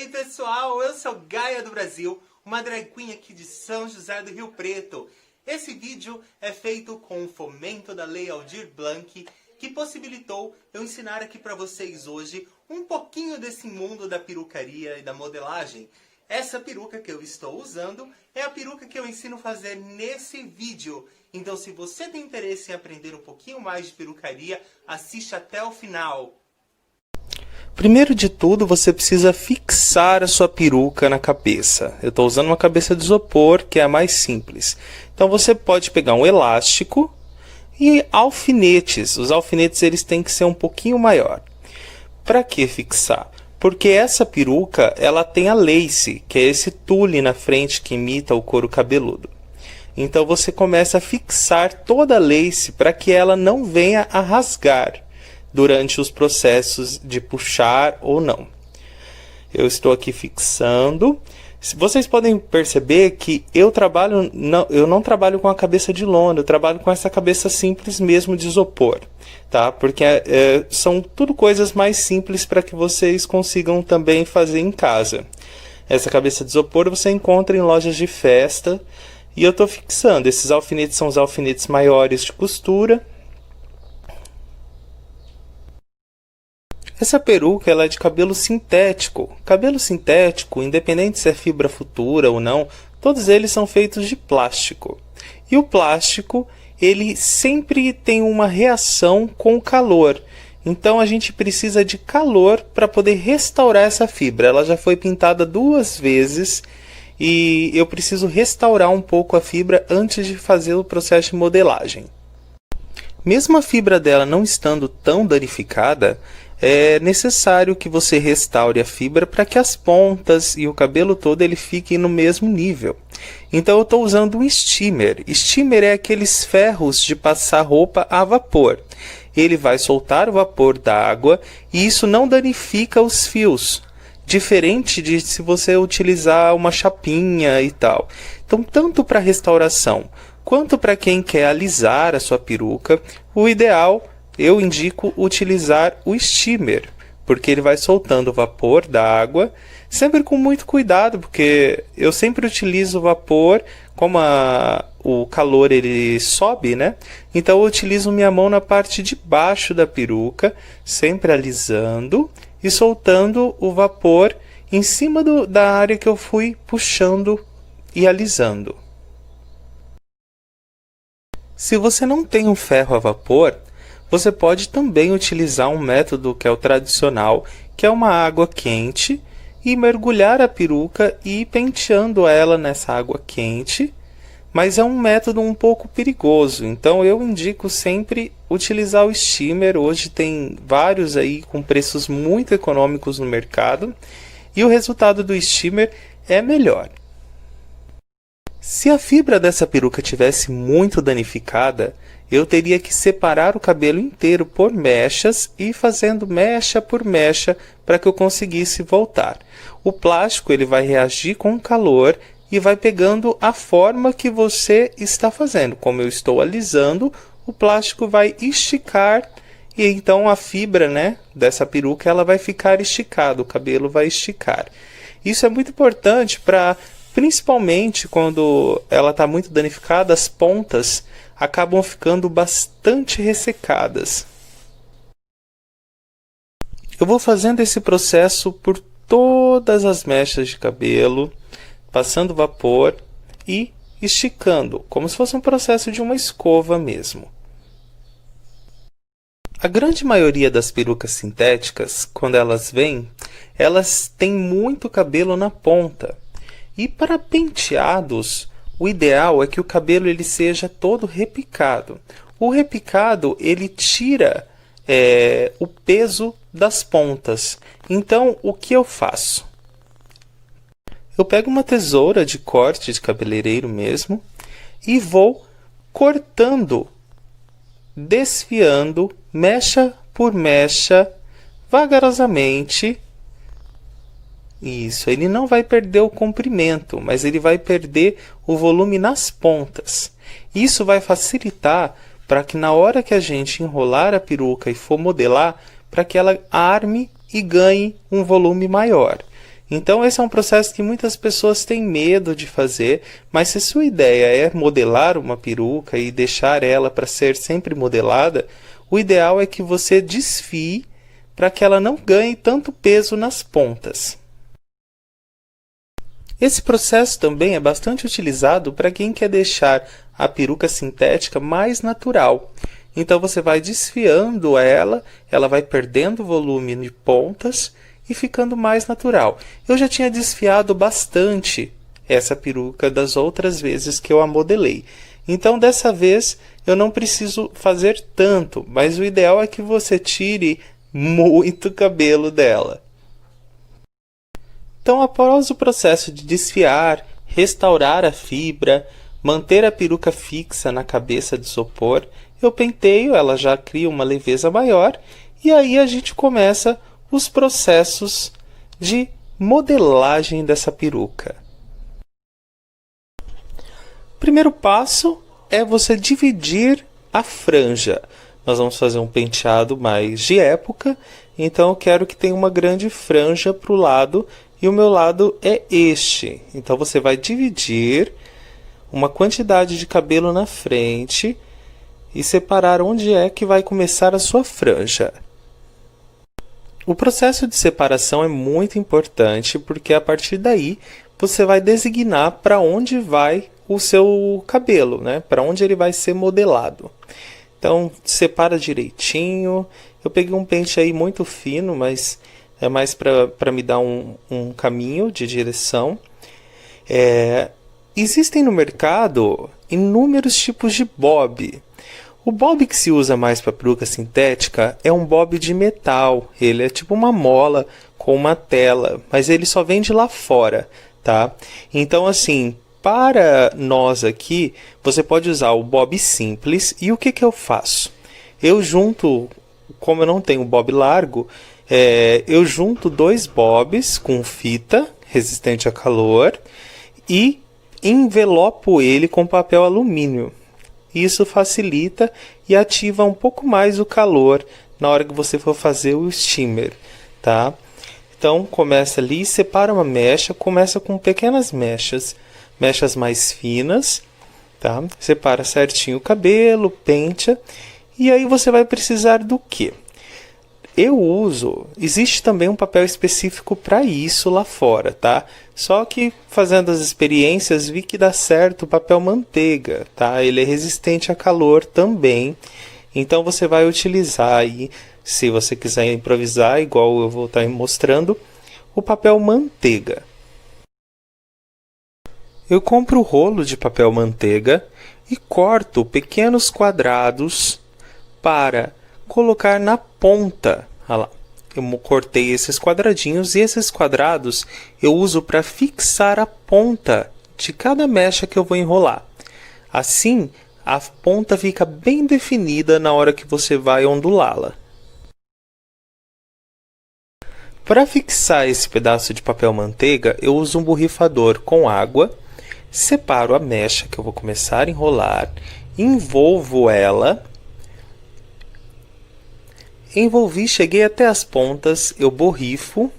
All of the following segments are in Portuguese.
Oi pessoal, eu sou Gaia do Brasil, uma drag queen aqui de São José do Rio Preto. Esse vídeo é feito com o fomento da Lei Aldir Blanc, que possibilitou eu ensinar aqui para vocês hoje um pouquinho desse mundo da perucaria e da modelagem. Essa peruca que eu estou usando é a peruca que eu ensino a fazer nesse vídeo. Então se você tem interesse em aprender um pouquinho mais de perucaria, assiste até o final. Primeiro de tudo, você precisa fixar a sua peruca na cabeça. Eu estou usando uma cabeça de isopor, que é a mais simples. Então você pode pegar um elástico e alfinetes. Os alfinetes eles têm que ser um pouquinho maior. Para que fixar? Porque essa peruca ela tem a lace, que é esse tule na frente que imita o couro cabeludo. Então você começa a fixar toda a lace para que ela não venha a rasgar durante os processos de puxar ou não. Eu estou aqui fixando. Vocês podem perceber que eu não trabalho com a cabeça de lona, eu trabalho com essa cabeça simples mesmo de isopor, tá? Porque são tudo coisas mais simples para que vocês consigam também fazer em casa. Essa cabeça de isopor você encontra em lojas de festa e eu estou fixando. Esses alfinetes são os alfinetes maiores de costura. Essa peruca ela é de cabelo sintético. Cabelo sintético, independente se é fibra futura ou não, todos eles são feitos de plástico. E o plástico, ele sempre tem uma reação com o calor. Então a gente precisa de calor para poder restaurar essa fibra. Ela já foi pintada 2 vezes e eu preciso restaurar um pouco a fibra antes de fazer o processo de modelagem. Mesmo a fibra dela não estando tão danificada, é necessário que você restaure a fibra para que as pontas e o cabelo todo ele fiquem no mesmo nível. Então eu estou usando um steamer. Steamer é aqueles ferros de passar roupa a vapor. Ele vai soltar o vapor da água e isso não danifica os fios. Diferente de se você utilizar uma chapinha e tal. Então tanto para restauração quanto para quem quer alisar a sua peruca, o ideal eu indico utilizar o steamer, porque ele vai soltando o vapor da água, sempre com muito cuidado, porque eu sempre utilizo o vapor, como o calor ele sobe, né? Então eu utilizo minha mão na parte de baixo da peruca, sempre alisando e soltando o vapor em cima da área que eu fui puxando e alisando. Se você não tem um ferro a vapor, você pode também utilizar um método que é o tradicional, que é uma água quente, e mergulhar a peruca e ir penteando ela nessa água quente, mas é um método um pouco perigoso, então eu indico sempre utilizar o steamer. Hoje tem vários aí com preços muito econômicos no mercado, e o resultado do steamer é melhor. Se a fibra dessa peruca tivesse muito danificada, eu teria que separar o cabelo inteiro por mechas e ir fazendo mecha por mecha para que eu conseguisse voltar. O plástico ele vai reagir com o calor e vai pegando a forma que você está fazendo. Como eu estou alisando, o plástico vai esticar e então a fibra, né, dessa peruca ela vai ficar esticada, o cabelo vai esticar. Isso é muito importante para, principalmente quando ela está muito danificada, as pontas acabam ficando bastante ressecadas. Eu vou fazendo esse processo por todas as mechas de cabelo, passando vapor e esticando, como se fosse um processo de uma escova mesmo. A grande maioria das perucas sintéticas, quando elas vêm, elas têm muito cabelo na ponta. E para penteados, o ideal é que o cabelo ele seja todo repicado. O repicado ele tira o peso das pontas. Então o que eu faço? Eu pego uma tesoura de corte de cabeleireiro mesmo e vou cortando, desfiando, mecha por mecha, vagarosamente. Isso, ele não vai perder o comprimento, mas ele vai perder o volume nas pontas. Isso vai facilitar para que na hora que a gente enrolar a peruca e for modelar, para que ela arme e ganhe um volume maior. Então esse é um processo que muitas pessoas têm medo de fazer, mas se sua ideia é modelar uma peruca e deixar ela para ser sempre modelada, o ideal é que você desfie para que ela não ganhe tanto peso nas pontas. Esse processo também é bastante utilizado para quem quer deixar a peruca sintética mais natural. Então você vai desfiando ela vai perdendo volume de pontas e ficando mais natural. Eu já tinha desfiado bastante essa peruca das outras vezes que eu a modelei. Então dessa vez eu não preciso fazer tanto, mas o ideal é que você tire muito cabelo dela. Então, após o processo de desfiar, restaurar a fibra, manter a peruca fixa na cabeça de isopor, eu penteio, ela já cria uma leveza maior, e aí a gente começa os processos de modelagem dessa peruca. O primeiro passo é você dividir a franja. Nós vamos fazer um penteado mais de época, então eu quero que tenha uma grande franja para o lado, e o meu lado é este. Então você vai dividir uma quantidade de cabelo na frente e separar onde é que vai começar a sua franja. O processo de separação é muito importante porque a partir daí você vai designar para onde vai o seu cabelo, né? Para onde ele vai ser modelado. Então separa direitinho. Eu peguei um pente aí muito fino, mas é mais para me dar um caminho de direção. Existem no mercado inúmeros tipos de bob. O bob que se usa mais para peruca sintética é um bob de metal. Ele é tipo uma mola com uma tela, mas ele só vende lá fora, tá? Então, assim, para nós aqui, você pode usar o bob simples. E o que eu faço? Eu junto, como eu não tenho bob largo, eu junto 2 bobs com fita resistente a calor e envelopo ele com papel alumínio. Isso facilita e ativa um pouco mais o calor na hora que você for fazer o steamer, tá? Então começa ali, separa uma mecha, começa com pequenas mechas mais finas, tá? Separa certinho o cabelo, penteia, e aí você vai precisar do quê? Existe também um papel específico para isso lá fora, tá? Só que fazendo as experiências vi que dá certo o papel manteiga, tá? Ele é resistente a calor também, então você vai utilizar aí, se você quiser improvisar, igual eu vou estar mostrando, o papel manteiga. Eu compro o rolo de papel manteiga e corto pequenos quadrados para colocar na ponta. Olha lá. Eu cortei esses quadradinhos e esses quadrados eu uso para fixar a ponta de cada mecha que eu vou enrolar. Assim, a ponta fica bem definida na hora que você vai ondulá-la. Para fixar esse pedaço de papel manteiga, eu uso um borrifador com água, separo a mecha que eu vou começar a enrolar, envolvo ela. Envolvi, cheguei até as pontas, eu borrifo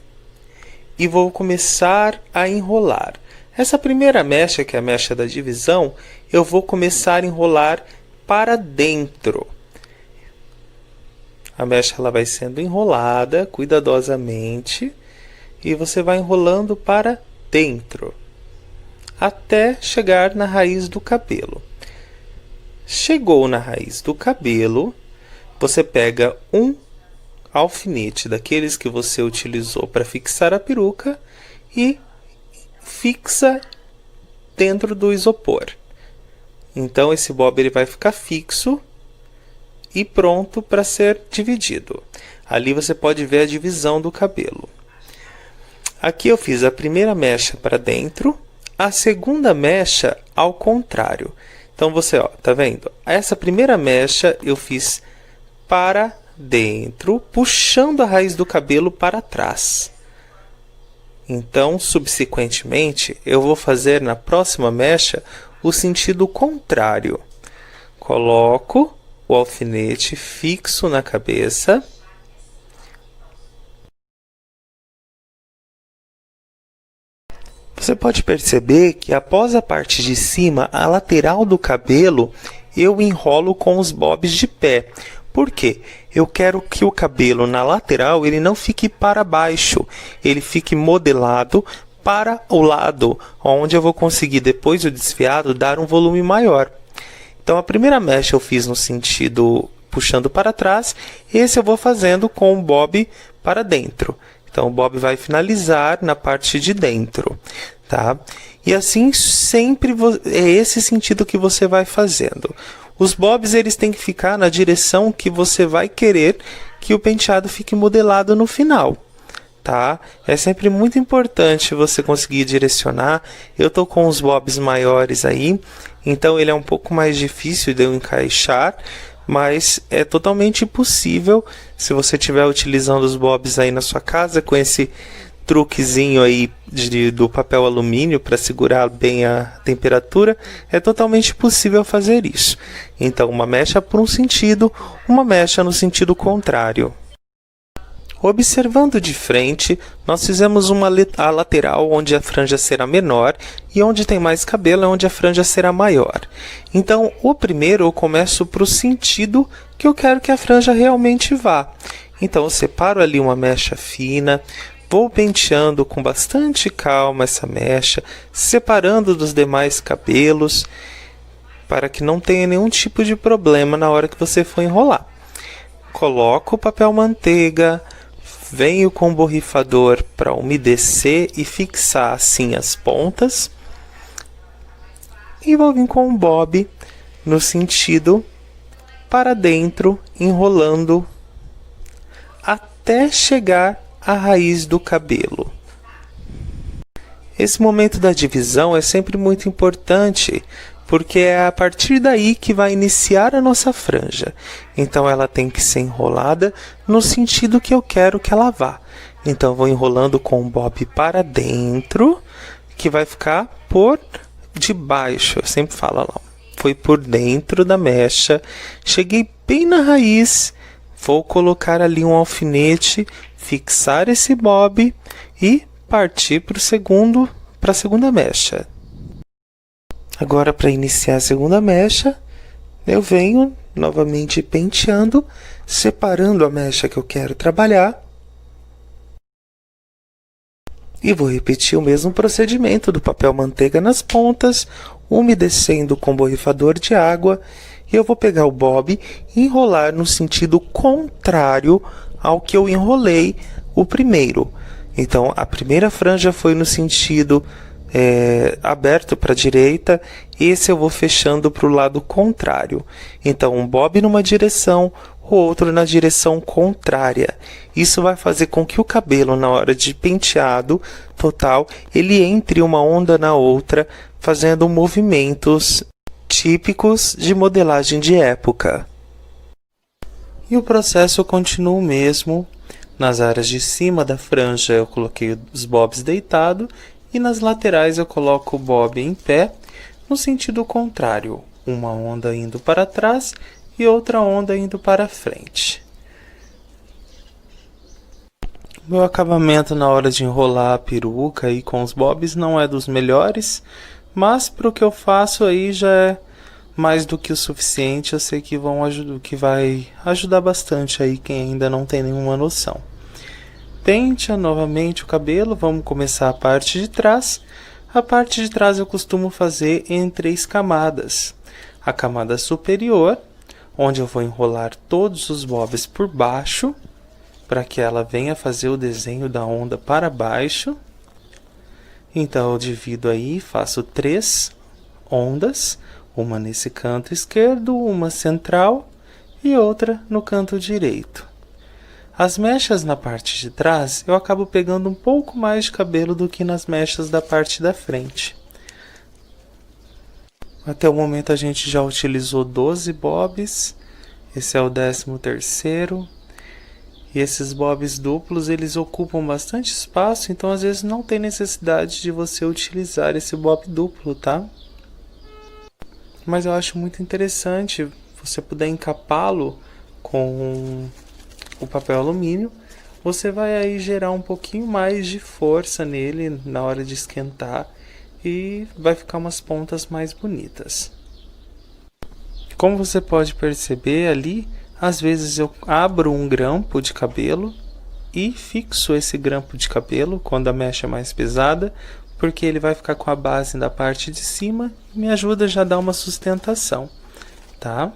e vou começar a enrolar. Essa primeira mecha, que é a mecha da divisão, eu vou começar a enrolar para dentro. A mecha ela vai sendo enrolada cuidadosamente e você vai enrolando para dentro, até chegar na raiz do cabelo. Chegou na raiz do cabelo, você pega um alfinete daqueles que você utilizou para fixar a peruca e fixa dentro do isopor. Então esse bob ele vai ficar fixo e pronto para ser dividido. Ali você pode ver a divisão do cabelo. Aqui eu fiz a primeira mecha para dentro, a segunda mecha ao contrário. Então você, tá vendo? Essa primeira mecha eu fiz para dentro, puxando a raiz do cabelo para trás. Então, subsequentemente, eu vou fazer na próxima mecha o sentido contrário. Coloco o alfinete fixo na cabeça Você pode perceber que após a parte de cima, a lateral do cabelo, eu enrolo com os bobs de pé. Por quê? Eu quero que o cabelo na lateral ele não fique para baixo, ele fique modelado para o lado, onde eu vou conseguir, depois do desfiado, dar um volume maior. Então, a primeira mecha eu fiz no sentido puxando para trás, esse eu vou fazendo com o bob para dentro. Então, o bob vai finalizar na parte de dentro, tá? E assim, sempre é esse sentido que você vai fazendo. Os bobs, eles têm que ficar na direção que você vai querer que o penteado fique modelado no final, tá? É sempre muito importante você conseguir direcionar. Eu tô com os bobs maiores aí, então ele é um pouco mais difícil de eu encaixar, mas é totalmente possível se você estiver utilizando os bobs aí na sua casa com esse truquezinho aí do papel alumínio para segurar bem a temperatura. É totalmente possível fazer isso. Então, uma mecha por um sentido, uma mecha no sentido contrário. Observando de frente, nós fizemos a lateral onde a franja será menor e onde tem mais cabelo é onde a franja será maior. Então, o primeiro eu começo para o sentido que eu quero que a franja realmente vá. Então, eu separo ali uma mecha fina, vou penteando com bastante calma essa mecha, separando dos demais cabelos, para que não tenha nenhum tipo de problema na hora que você for enrolar. Coloco o papel manteiga, venho com o borrifador para umedecer e fixar assim as pontas. E vou vir com o bob no sentido para dentro, enrolando até chegar à raiz do cabelo. Esse momento da divisão é sempre muito importante, porque é a partir daí que vai iniciar a nossa franja. Então, ela tem que ser enrolada no sentido que eu quero que ela vá. Então, vou enrolando com o bob para dentro, que vai ficar por debaixo. Eu sempre falo lá, foi por dentro da mecha. Cheguei bem na raiz, vou colocar ali um alfinete, fixar esse bob e partir para a segunda mecha. Agora, para iniciar a segunda mecha, eu venho novamente penteando, separando a mecha que eu quero trabalhar. E vou repetir o mesmo procedimento do papel manteiga nas pontas, umedecendo com borrifador de água. E eu vou pegar o bob e enrolar no sentido contrário ao que eu enrolei o primeiro. Então, a primeira franja foi no sentido aberto para a direita, esse eu vou fechando para o lado contrário. Então, um bob numa direção, o outro na direção contrária. Isso vai fazer com que o cabelo, na hora de penteado total, ele entre uma onda na outra, fazendo movimentos típicos de modelagem de época. E o processo continua o mesmo. Nas áreas de cima da franja eu coloquei os bobs deitados, e nas laterais eu coloco o bob em pé, no sentido contrário, uma onda indo para trás e outra onda indo para frente. Meu acabamento na hora de enrolar a peruca aí com os bobs não é dos melhores, mas para o que eu faço aí já é mais do que o suficiente. Eu sei que vai ajudar bastante aí quem ainda não tem nenhuma noção. Penteia novamente o cabelo, vamos começar a parte de trás. A parte de trás eu costumo fazer em 3 camadas. A camada superior, onde eu vou enrolar todos os bobs por baixo, para que ela venha fazer o desenho da onda para baixo. Então, eu divido aí, faço 3 ondas, uma nesse canto esquerdo, uma central e outra no canto direito. As mechas na parte de trás, eu acabo pegando um pouco mais de cabelo do que nas mechas da parte da frente. Até o momento a gente já utilizou 12 bobs, esse é o 13º. E esses bobs duplos, eles ocupam bastante espaço, então às vezes não tem necessidade de você utilizar esse bob duplo, tá? Mas eu acho muito interessante você poder encapá-lo com o papel alumínio, você vai aí gerar um pouquinho mais de força nele na hora de esquentar e vai ficar umas pontas mais bonitas. Como você pode perceber ali, às vezes eu abro um grampo de cabelo e fixo esse grampo de cabelo quando a mecha é mais pesada, porque ele vai ficar com a base na parte de cima e me ajuda já a dar uma sustentação, tá?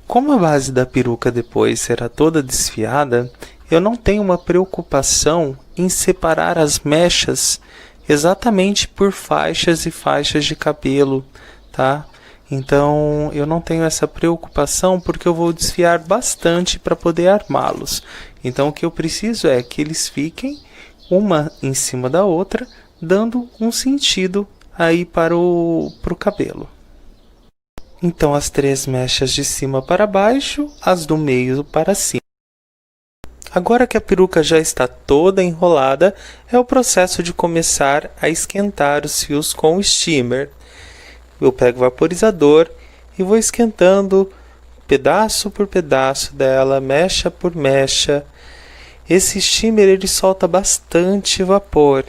Como a base da peruca depois será toda desfiada, eu não tenho uma preocupação em separar as mechas exatamente por faixas e faixas de cabelo, tá? Então eu não tenho essa preocupação porque eu vou desfiar bastante para poder armá-los. Então o que eu preciso é que eles fiquem uma em cima da outra, dando um sentido aí para o cabelo. Então as 3 mechas de cima para baixo, as do meio para cima. Agora que a peruca já está toda enrolada, é o processo de começar a esquentar os fios com o steamer. Eu pego o vaporizador e vou esquentando pedaço por pedaço dela, mecha por mecha. Esse steamer ele solta bastante vapor,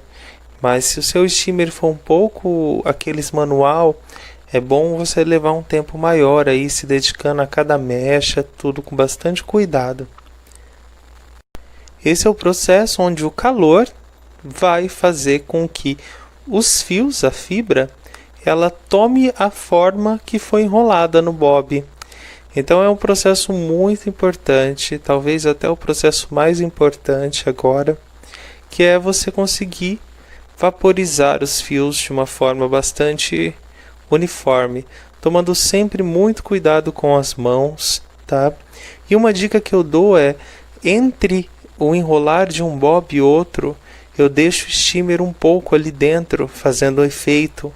mas se o seu steamer for um pouco aqueles manual, é bom você levar um tempo maior aí, se dedicando a cada mecha, tudo com bastante cuidado. Esse é o processo onde o calor vai fazer com que os fios, a fibra, ela tome a forma que foi enrolada no bob. Então é um processo muito importante, talvez até o processo mais importante agora, que é você conseguir vaporizar os fios de uma forma bastante uniforme, tomando sempre muito cuidado com as mãos, tá? E uma dica que eu dou é, entre o enrolar de um bob e outro, eu deixo o steamer um pouco ali dentro, fazendo o efeito,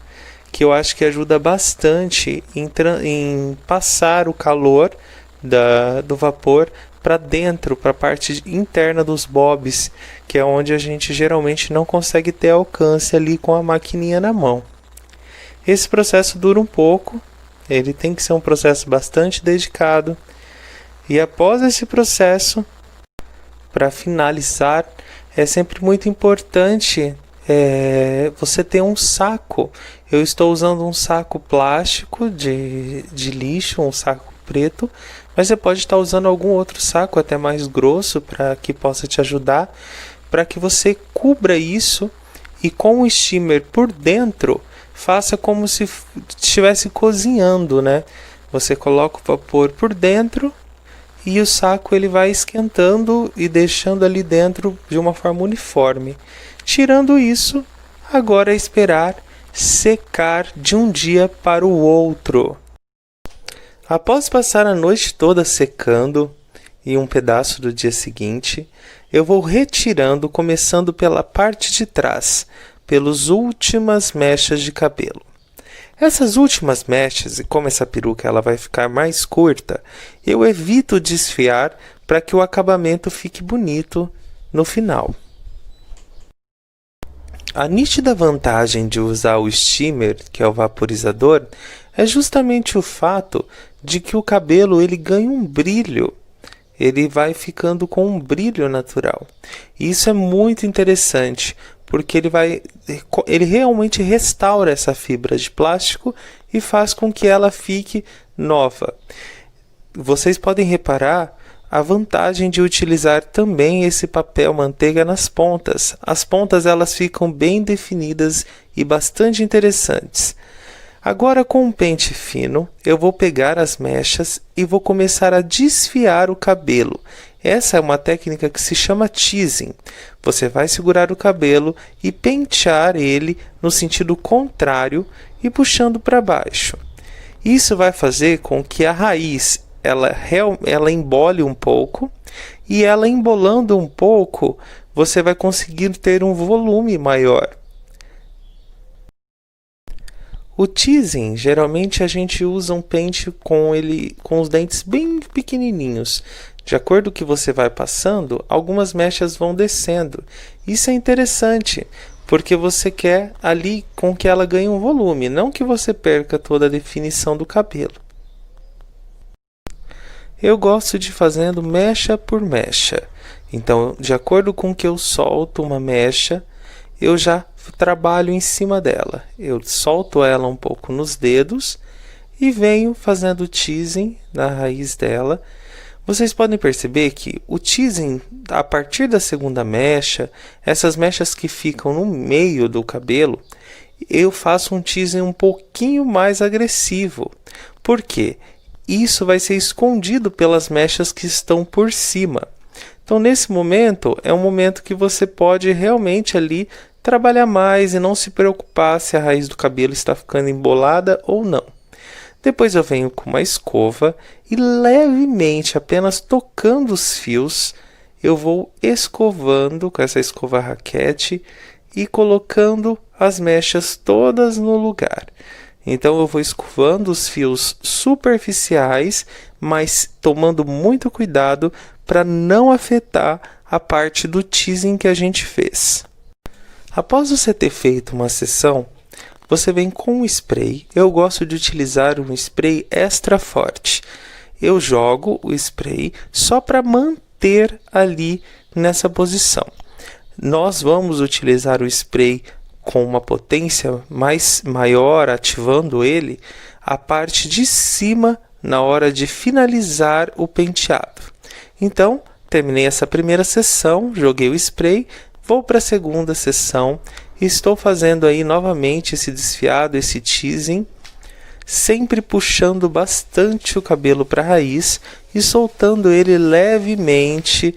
que eu acho que ajuda bastante em passar o calor do vapor para dentro, para a parte interna dos bobs, que é onde a gente geralmente não consegue ter alcance ali com a maquininha na mão. Esse processo dura um pouco, ele tem que ser um processo bastante dedicado, e após esse processo, para finalizar, é sempre muito importante você ter um saco. Eu estou usando um saco plástico de lixo, um saco preto, mas você pode estar usando algum outro saco até mais grosso para que possa te ajudar, para que você cubra isso e com o steamer por dentro, faça como se estivesse cozinhando, né? Você coloca o vapor por dentro e o saco ele vai esquentando e deixando ali dentro de uma forma uniforme. Tirando isso, agora é esperar secar de um dia para o outro. Após passar a noite toda secando e um pedaço do dia seguinte, eu vou retirando, começando pela parte de trás, pelas últimas mechas de cabelo. Essas últimas mechas, e como essa peruca ela vai ficar mais curta, eu evito desfiar para que o acabamento fique bonito no final. A nítida vantagem de usar o steamer, que é o vaporizador, é justamente o fato de que o cabelo ele ganha um brilho. Ele vai ficando com um brilho natural. E isso é muito interessante, porque ele realmente restaura essa fibra de plástico e faz com que ela fique nova. Vocês podem reparar a vantagem de utilizar também esse papel manteiga nas pontas. As pontas elas ficam bem definidas e bastante interessantes. Agora com um pente fino, eu vou pegar as mechas e vou começar a desfiar o cabelo. Essa é uma técnica que se chama teasing. Você vai segurar o cabelo e pentear ele no sentido contrário e puxando para baixo. Isso vai fazer com que a raiz ela embole um pouco, e ela embolando um pouco, você vai conseguir ter um volume maior. O teasing, geralmente a gente usa um pente com os dentes bem pequenininhos. De acordo com o que você vai passando, algumas mechas vão descendo. Isso é interessante, porque você quer ali com que ela ganhe um volume, não que você perca toda a definição do cabelo. Eu gosto de fazendo mecha por mecha, Então, de acordo com que eu solto uma mecha, eu já trabalho em cima dela. Eu solto ela um pouco nos dedos e venho fazendo teasing na raiz dela. Vocês podem perceber que o teasing, a partir da segunda mecha, essas mechas que ficam no meio do cabelo, eu faço um teasing um pouquinho mais agressivo. Por quê? Isso vai ser escondido pelas mechas que estão por cima. Então, nesse momento, é um momento que você pode realmente ali trabalhar mais e não se preocupar se a raiz do cabelo está ficando embolada ou não. Depois eu venho com uma escova e levemente, apenas tocando os fios, eu vou escovando com essa escova raquete e colocando as mechas todas no lugar. Então eu vou escovando os fios superficiais, mas tomando muito cuidado para não afetar a parte do teasing que a gente fez. Após você ter feito uma sessão, você vem com um spray. Eu gosto de utilizar um spray extra forte. Eu jogo o spray só para manter ali nessa posição. Nós vamos utilizar o spray com uma potência maior, ativando ele a parte de cima na hora de finalizar o penteado. Então, terminei essa primeira sessão, joguei o spray, vou para a segunda sessão. Estou fazendo aí novamente esse desfiado, esse teasing, sempre puxando bastante o cabelo para a raiz e soltando ele levemente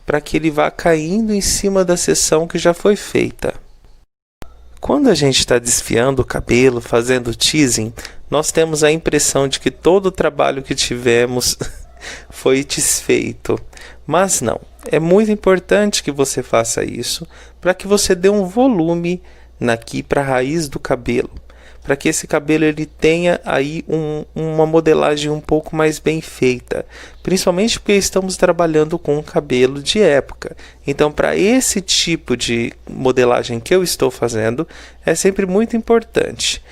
para que ele vá caindo em cima da seção que já foi feita. Quando a gente está desfiando o cabelo, fazendo teasing, nós temos a impressão de que todo o trabalho que tivemos foi desfeito, mas não. É muito importante que você faça isso para que você dê um volume aqui para a raiz do cabelo, para que esse cabelo ele tenha aí uma modelagem um pouco mais bem feita, principalmente porque estamos trabalhando com um cabelo de época. Então, para esse tipo de modelagem que eu estou fazendo, é sempre muito importante.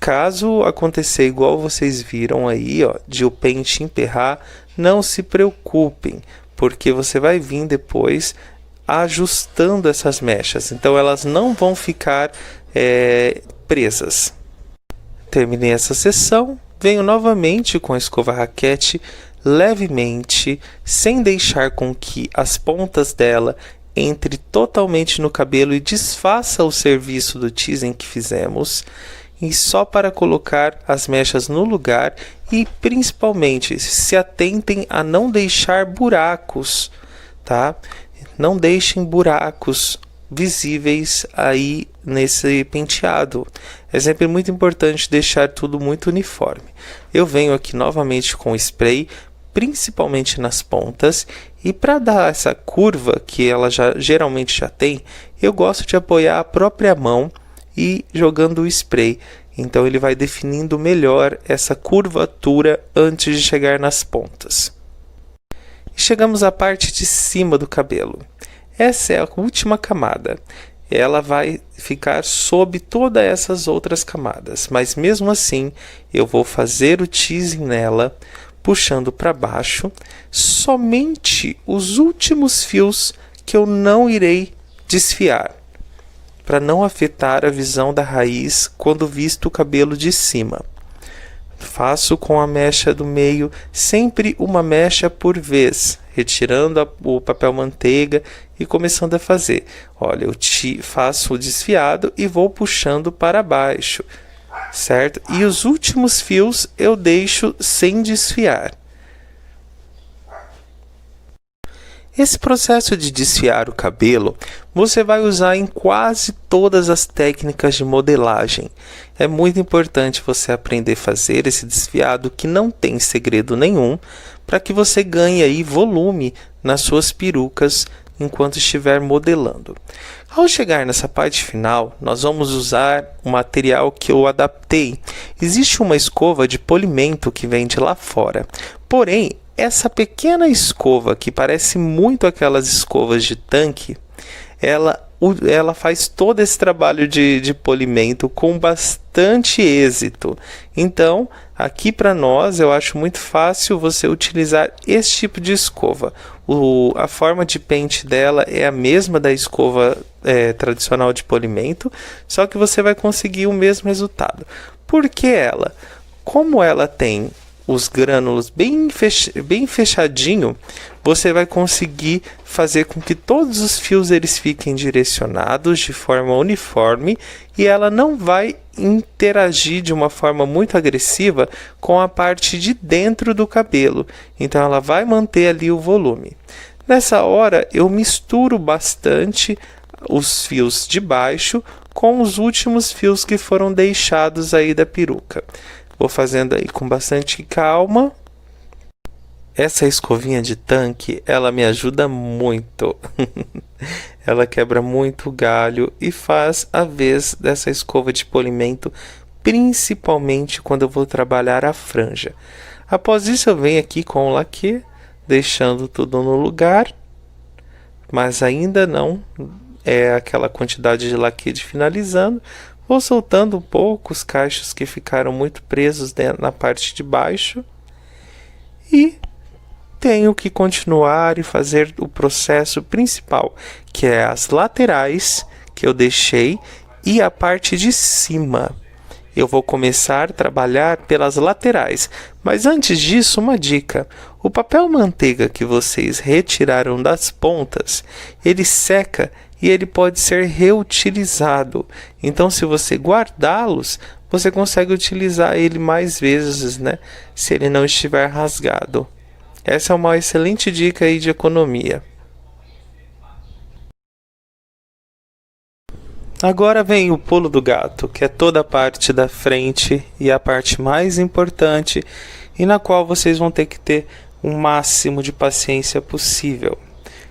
Caso acontecer igual vocês viram aí, ó, de o pente emperrar, não se preocupem, porque você vai vir depois ajustando essas mechas, então elas não vão ficar presas. Terminei essa sessão, venho novamente com a escova raquete levemente, sem deixar com que as pontas dela entre totalmente no cabelo e desfaça o serviço do teasing que fizemos, e só para colocar as mechas no lugar e principalmente se atentem a não deixar buracos, tá? Não deixem buracos visíveis aí nesse penteado. É sempre muito importante deixar tudo muito uniforme. Eu venho aqui novamente com spray, principalmente nas pontas, e para dar essa curva que ela geralmente já tem, eu gosto de apoiar a própria mão e jogando o spray. Então ele vai definindo melhor essa curvatura antes de chegar nas pontas. E chegamos à parte de cima do cabelo. Essa é a última camada. Ela vai ficar sob todas essas outras camadas, mas mesmo assim eu vou fazer o teasing nela, puxando para baixo, somente os últimos fios que eu não irei desfiar, para não afetar a visão da raiz quando visto o cabelo de cima. Faço com a mecha do meio, sempre uma mecha por vez, retirando o papel manteiga e começando a fazer. Olha, eu faço o desfiado e vou puxando para baixo, certo? E os últimos fios eu deixo sem desfiar. Esse processo de desfiar o cabelo, você vai usar em quase todas as técnicas de modelagem. É muito importante você aprender a fazer esse desfiado que não tem segredo nenhum, para que você ganhe aí volume nas suas perucas enquanto estiver modelando. Ao chegar nessa parte final, nós vamos usar um material que eu adaptei. Existe uma escova de polimento que vende lá fora, porém, essa pequena escova, que parece muito aquelas escovas de tanque, ela ela faz todo esse trabalho de polimento com bastante êxito. Então, aqui para nós, eu acho muito fácil você utilizar esse tipo de escova. A forma de pente dela é a mesma da escova tradicional de polimento, só que você vai conseguir o mesmo resultado. Por que ela? Como ela tem os grânulos bem fechadinho, você vai conseguir fazer com que todos os fios eles fiquem direcionados de forma uniforme e ela não vai interagir de uma forma muito agressiva com a parte de dentro do cabelo. Então ela vai manter ali o volume. Nessa hora eu misturo bastante os fios de baixo com os últimos fios que foram deixados aí da peruca. Vou fazendo aí com bastante calma. Essa escovinha de tanque, ela me ajuda muito. Ela quebra muito galho e faz a vez dessa escova de polimento, principalmente quando eu vou trabalhar a franja. Após isso eu venho aqui com o laque, deixando tudo no lugar, mas ainda não é aquela quantidade de laque de finalizando. Vou soltando um pouco os cachos que ficaram muito presos na parte de baixo. E tenho que continuar e fazer o processo principal, que é as laterais que eu deixei e a parte de cima. Eu vou começar a trabalhar pelas laterais, mas antes disso uma dica. O papel manteiga que vocês retiraram das pontas, ele seca e ele pode ser reutilizado. Então, se você guardá-los, você consegue utilizar ele mais vezes, né? Se ele não estiver rasgado. Essa é uma excelente dica aí de economia. Agora vem o pulo do gato, que é toda a parte da frente e a parte mais importante, e na qual vocês vão ter que ter o máximo de paciência possível.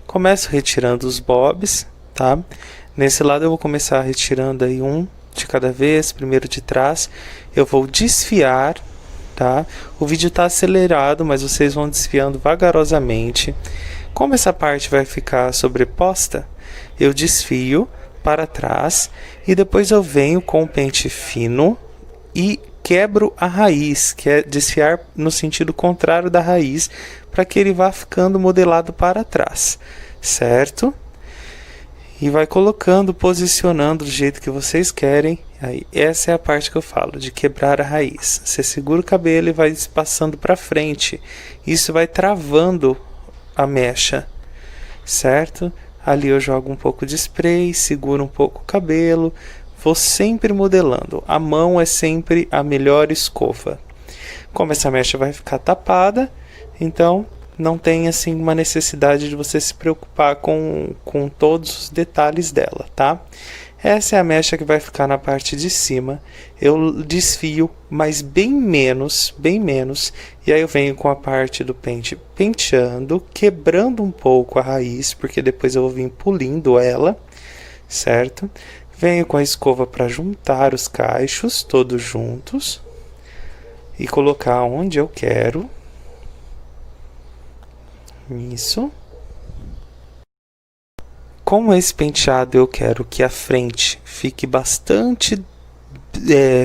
Começo retirando os bobs, tá? Nesse lado eu vou começar retirando aí um de cada vez, primeiro de trás. Eu vou desfiar, tá? O vídeo está acelerado, mas vocês vão desfiando vagarosamente. Como essa parte vai ficar sobreposta, eu desfio para trás e depois eu venho com o pente fino e quebro a raiz, que é desfiar no sentido contrário da raiz, para que ele vá ficando modelado para trás, certo? E vai colocando, posicionando do jeito que vocês querem. Aí, essa é a parte que eu falo, de quebrar a raiz. Você segura o cabelo e vai passando para frente. Isso vai travando a mecha, certo? Ali eu jogo um pouco de spray, seguro um pouco o cabelo. Vou sempre modelando. A mão é sempre a melhor escova. Como essa mecha vai ficar tapada, então não tem assim uma necessidade de você se preocupar com todos os detalhes dela, tá? Essa é a mecha que vai ficar na parte de cima. Eu desfio, mas bem menos, e aí eu venho com a parte do pente penteando, quebrando um pouco a raiz, porque depois eu vou vir pulindo ela, certo? Venho com a escova para juntar os cachos todos juntos e colocar onde eu quero. Isso. Com esse penteado eu quero que a frente fique bastante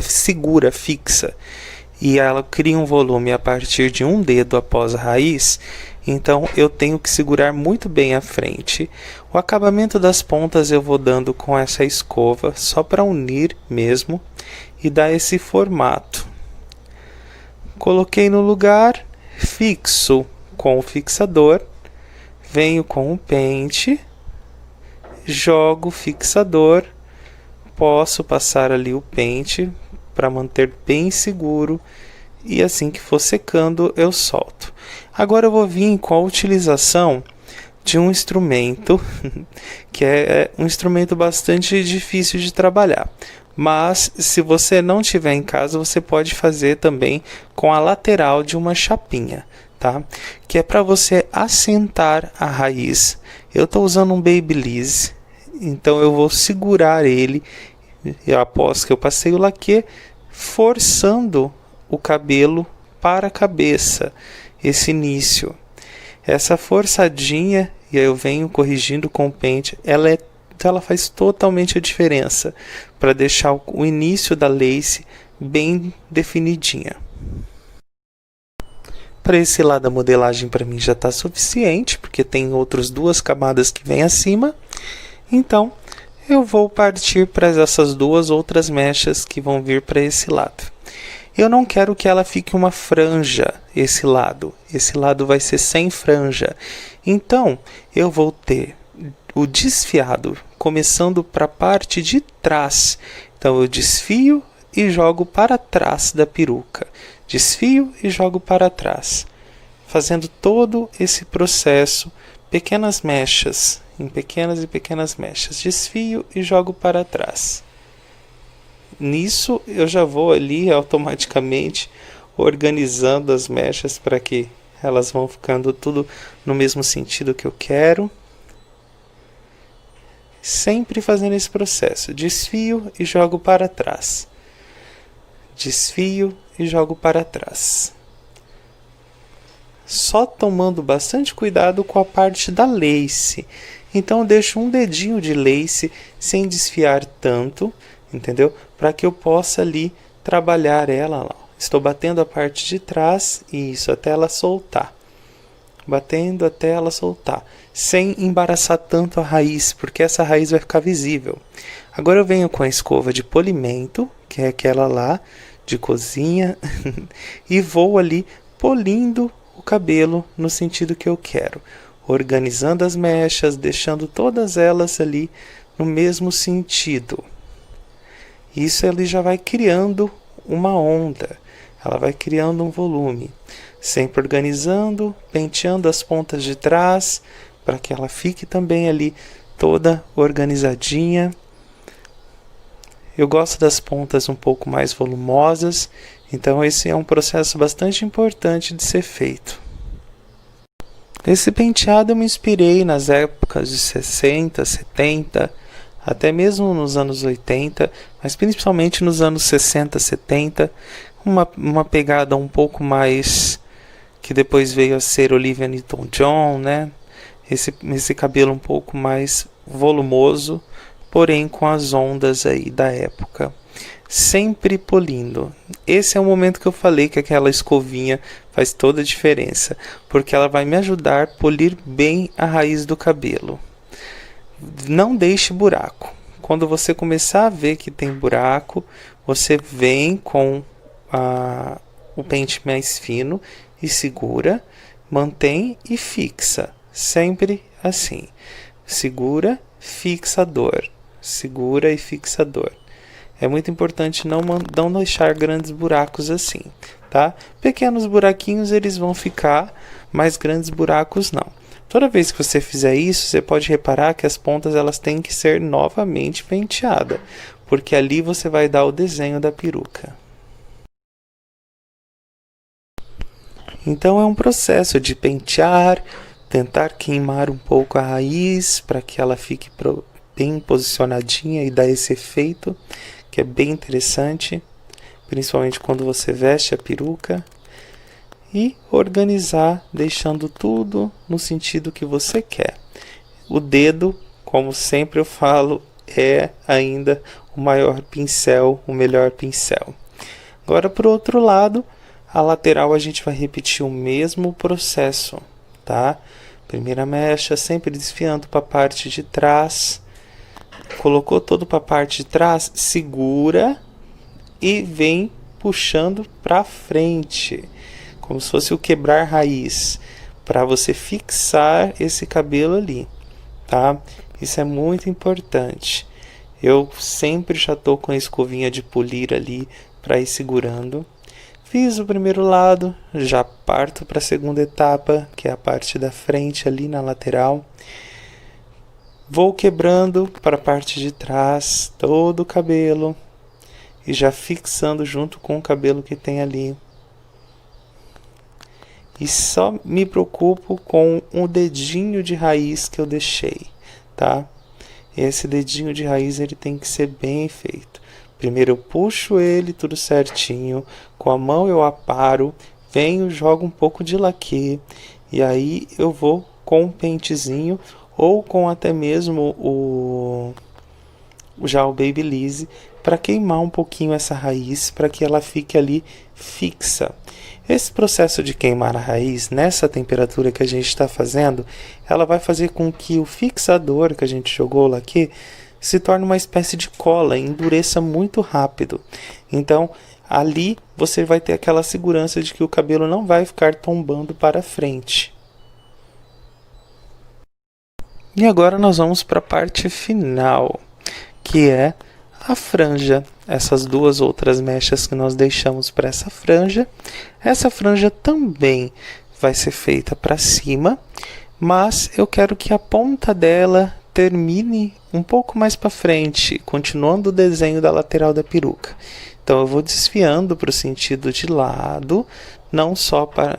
segura, fixa, e ela cria um volume a partir de um dedo após a raiz. Então eu tenho que segurar muito bem a frente. O acabamento das pontas eu vou dando com essa escova, só para unir mesmo e dar esse formato. Coloquei no lugar, fixo com o fixador, venho com o pente, jogo o fixador, posso passar ali o pente para manter bem seguro e assim que for secando eu solto. Agora eu vou vir com a utilização de um instrumento que é um instrumento bastante difícil de trabalhar, mas se você não tiver em casa você pode fazer também com a lateral de uma chapinha, tá? Que é para você assentar a raiz. Eu estou usando um Babyliss, então eu vou segurar ele após que eu passei o laque, forçando o cabelo para a cabeça, esse início. Essa forçadinha, e aí eu venho corrigindo com o pente, ela é Então ela faz totalmente a diferença para deixar o início da lace bem definidinha. Para esse lado a modelagem para mim já está suficiente, porque tem outras 2 camadas que vêm acima. Então eu vou partir para essas 2 outras mechas que vão vir para esse lado. Eu não quero que ela fique uma franja, esse lado vai ser sem franja. Então eu vou ter o desfiado começando para a parte de trás. Então eu desfio e jogo para trás da peruca. Desfio e jogo para trás. Fazendo todo esse processo, pequenas mechas, em pequenas e pequenas mechas. Desfio e jogo para trás. Nisso eu já vou ali automaticamente organizando as mechas para que elas vão ficando tudo no mesmo sentido que eu quero. Sempre fazendo esse processo. Desfio e jogo para trás. Desfio e jogo para trás. Só tomando bastante cuidado com a parte da lace. Então eu deixo um dedinho de lace sem desfiar tanto, entendeu? Para que eu possa ali trabalhar ela lá. Estou batendo a parte de trás, isso, até ela soltar. Batendo até ela soltar. Sem embaraçar tanto a raiz, porque essa raiz vai ficar visível. Agora eu venho com a escova de polimento, que é aquela lá de cozinha, e vou ali polindo o cabelo no sentido que eu quero. Organizando as mechas, deixando todas elas ali no mesmo sentido. Isso ele já vai criando uma onda, ela vai criando um volume. Sempre organizando, penteando as pontas de trás, para que ela fique também ali toda organizadinha. Eu gosto das pontas um pouco mais volumosas, então esse é um processo bastante importante de ser feito. Esse penteado eu me inspirei nas épocas de 60, 70, até mesmo nos anos 80, mas principalmente nos anos 60, 70, uma pegada um pouco mais, que depois veio a ser Olivia Newton-John, né? Esse cabelo um pouco mais volumoso, porém com as ondas aí da época. Sempre polindo. Esse é o momento que eu falei que aquela escovinha faz toda a diferença, porque ela vai me ajudar a polir bem a raiz do cabelo. Não deixe buraco. Quando você começar a ver que tem buraco, você vem com o pente mais fino e segura, mantém e fixa. Sempre assim. Segura, fixador. Segura e fixador. É muito importante não deixar grandes buracos assim, tá? Pequenos buraquinhos eles vão ficar, mas grandes buracos não. Toda vez que você fizer isso, você pode reparar que as pontas elas têm que ser novamente penteadas, porque ali você vai dar o desenho da peruca. Então é um processo de pentear, tentar queimar um pouco a raiz para que ela fique bem posicionadinha e dar esse efeito, que é bem interessante, principalmente quando você veste a peruca. E organizar, deixando tudo no sentido que você quer. O dedo, como sempre eu falo, é ainda o maior pincel, o melhor pincel. Agora, por outro lado, a lateral a gente vai repetir o mesmo processo, tá? Primeira mecha, sempre desfiando para a parte de trás. Colocou todo para a parte de trás, segura e vem puxando para frente, como se fosse o quebrar raiz, para você fixar esse cabelo ali, tá? Isso é muito importante. Eu sempre já estou com a escovinha de polir ali para ir segurando. Fiz o primeiro lado, já parto para a segunda etapa, que é a parte da frente ali na lateral. Vou quebrando para a parte de trás todo o cabelo e já fixando junto com o cabelo que tem ali. E só me preocupo com o dedinho de raiz que eu deixei, tá? Esse dedinho de raiz ele tem que ser bem feito. Primeiro eu puxo ele tudo certinho, com a mão eu aparo, venho, jogo um pouco de laque, e aí eu vou com um pentezinho ou com até mesmo já o Babyliss, para queimar um pouquinho essa raiz, para que ela fique ali fixa. Esse processo de queimar a raiz, nessa temperatura que a gente está fazendo, ela vai fazer com que o fixador que a gente jogou lá aqui se torne uma espécie de cola, endureça muito rápido. Então, ali você vai ter aquela segurança de que o cabelo não vai ficar tombando para frente. E agora nós vamos para a parte final, que é a franja. Essas duas outras mechas que nós deixamos para essa franja também vai ser feita para cima, mas eu quero que a ponta dela termine um pouco mais para frente, continuando o desenho da lateral da peruca. Então eu vou desfiando para o sentido de lado, não só para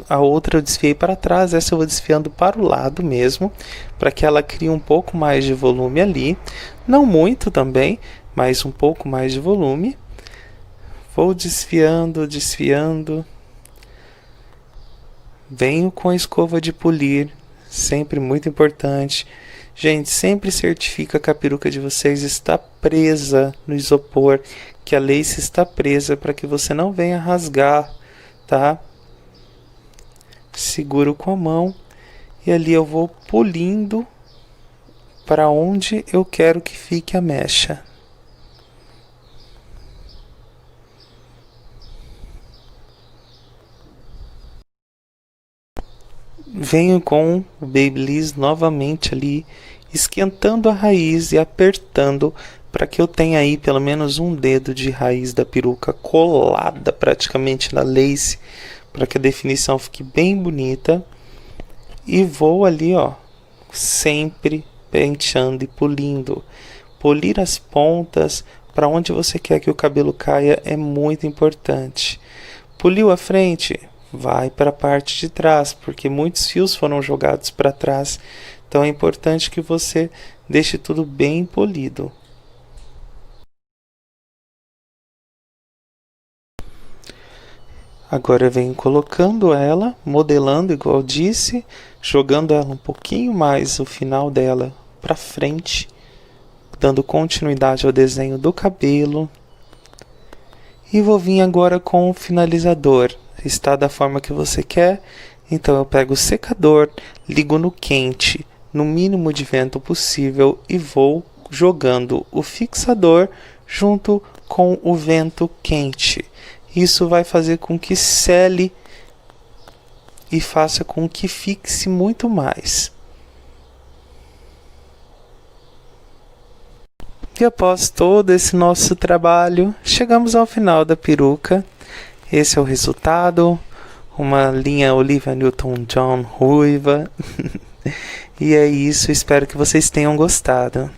a outra eu desfiei para trás, essa eu vou desfiando para o lado mesmo, para que ela crie um pouco mais de volume ali, não muito também, mas um pouco mais de volume. Vou desfiando, desfiando. Venho com a escova de polir, sempre muito importante. Gente, sempre certifica que a peruca de vocês está presa no isopor, que a lace está presa, para que você não venha rasgar, tá? Seguro com a mão e ali eu vou polindo para onde eu quero que fique a mecha. Venho com o Babyliss novamente ali, esquentando a raiz e apertando para que eu tenha aí pelo menos um dedo de raiz da peruca colada praticamente na lace, para que a definição fique bem bonita. E vou ali, ó, sempre penteando e polindo. Polir as pontas para onde você quer que o cabelo caia é muito importante. Poliu a frente? Vai para a parte de trás, porque muitos fios foram jogados para trás. Então é importante que você deixe tudo bem polido. Agora eu venho colocando ela, modelando igual eu disse, jogando ela um pouquinho mais, o final dela para frente, dando continuidade ao desenho do cabelo. E vou vir agora com o finalizador. Está da forma que você quer, então eu pego o secador, ligo no quente, no mínimo de vento possível e vou jogando o fixador junto com o vento quente. Isso vai fazer com que sele e faça com que fixe muito mais. E após todo esse nosso trabalho, chegamos ao final da peruca. Esse é o resultado, uma linha Olivia Newton-John ruiva. E é isso, espero que vocês tenham gostado.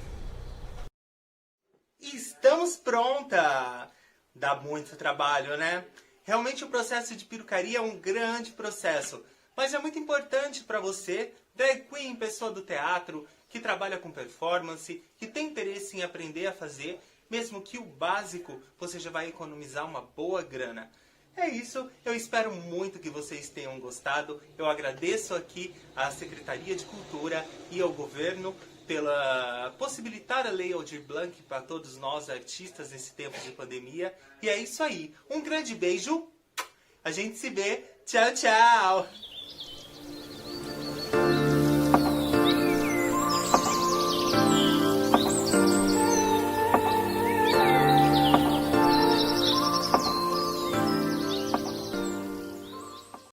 Estamos pronta! Dá muito trabalho, né? Realmente o processo de perucaria é um grande processo, mas é muito importante para você, drag queen, pessoa do teatro, que trabalha com performance, que tem interesse em aprender a fazer, mesmo que o básico você já vai economizar uma boa grana. É isso, eu espero muito que vocês tenham gostado. Eu agradeço aqui à Secretaria de Cultura e ao governo pela possibilitar a Lei Aldir Blanc para todos nós artistas nesse tempo de pandemia. E é isso aí, um grande beijo, a gente se vê, tchau, tchau!